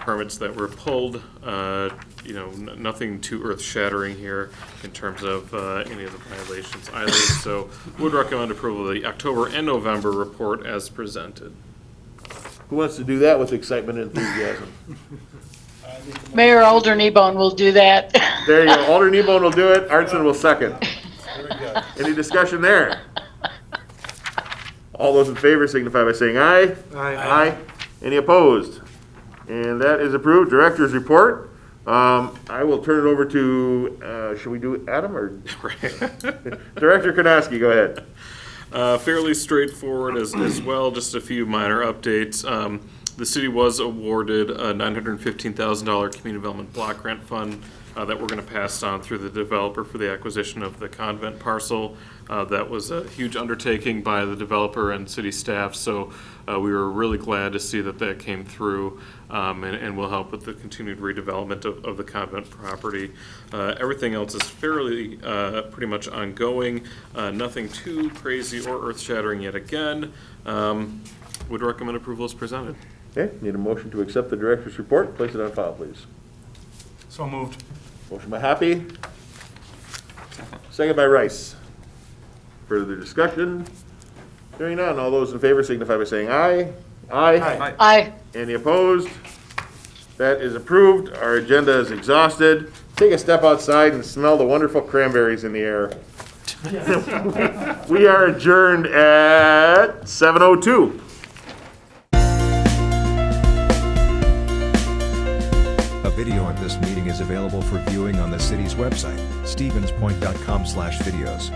permits that were pulled, nothing too earth-shattering here in terms of any of the violations either. So would recommend approval of the October and November report as presented. Who wants to do that with excitement and enthusiasm? Mayor Alder Nebone will do that. There you go. Alder Nebone will do it. Arnson will second. Any discussion there? All those in favor signify by saying aye. Aye. Any opposed? And that is approved. Director's report. I will turn it over to, should we do Adam or? Director Konowski, go ahead. Fairly straightforward as well, just a few minor updates. The city was awarded a $915,000 community development block grant fund that we're going to pass on through the developer for the acquisition of the convent parcel. That was a huge undertaking by the developer and city staff, so we were really glad to see that came through and will help with the continued redevelopment of the convent property. Everything else is fairly pretty much ongoing. Nothing too crazy or earth-shattering yet again. Would recommend approval as presented. Okay, need a motion to accept the director's report. Place it on file, please. So moved. Motion by Happy. Second by Rice. Further discussion? Hearing none, all those in favor signify by saying aye. Aye. Aye. Any opposed? That is approved. Our agenda is exhausted. Take a step outside and smell the wonderful cranberries in the air. We are adjourned at 7:02. A video of this meeting is available for viewing on the city's website, stevenspoint.com/videos.